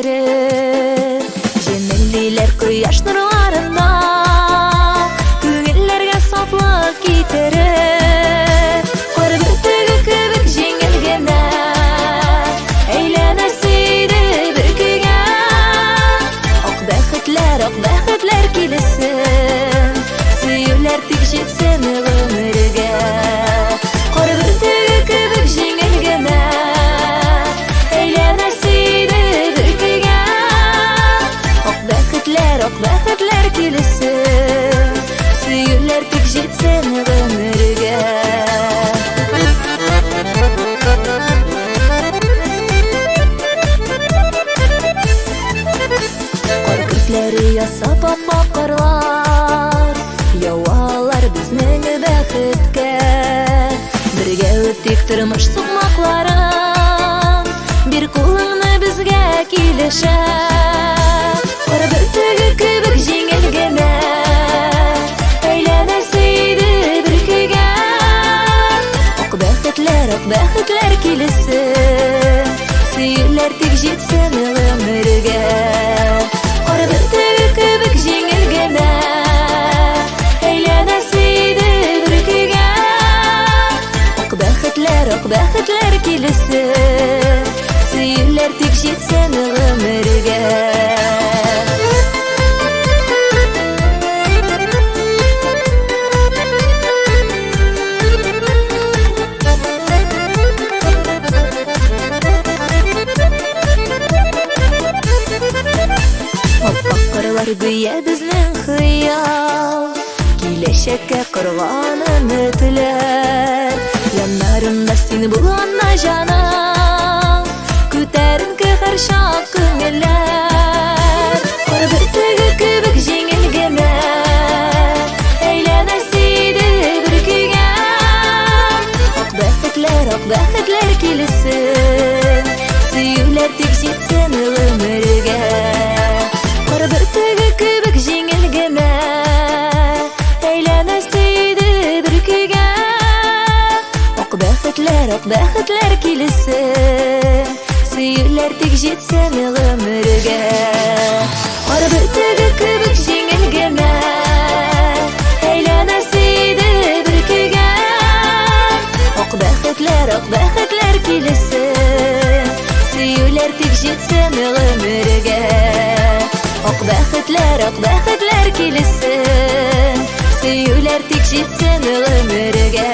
күтерер. Жеңеллилер кояш нурларында күңелләргә сафлык китерер. Кар бөртеге кебек җиңел генә әйләнә сөйде бер көйгә. Ак бәхетләр килсен, сөюләр тик җитсен гомергә. Кар бөртеге кебек җиңел генә әйләнә сөйде бер көйгә. Ак бәхетләр килсен, сөюләр тик җитсен гомергә. Кар күкләре ясап ап-ак карлар, яуалар безнең бәхеткә. Бергә үтик тормыш сукмакларын, бир кулыңны безгә килешә. Кар бөртеге кебек җиңел генә әйләнә сөйде бер көйгә. Ак бәхетләр килсен, сөюләр тик җитсен гомергә. Кар бөртеге кебек җиңел генә әйләнә сөйде бер көйгә. Ак бәхетләр килсен, сөюләр тик җитсен гомергә. Гүя безнең хыял, киләчәккә корган өметләр. Яннарымда син булганда җаным, күтәренке һәр чак күңелләр. Кар бөртеге кебек җиңел генә әйләнә сөйде бер көйгә. Ак бәхетләр килсен, сөюләр тик җитсен гомергә. Кар бөртеге кебек җиңел генә әйләнә сөйде бер көйгә. Ак бәхетләр килсен, сөюләр тик җитсен гомергә. Кар бөртеге кебек җиңел генә әйләнә сөйде бер көйгә. Ак бәхетләр килсен, сөюләр тик җитсен гомергә. Ак бәхетләр килсен, сөюләр тик җитсен гомергә.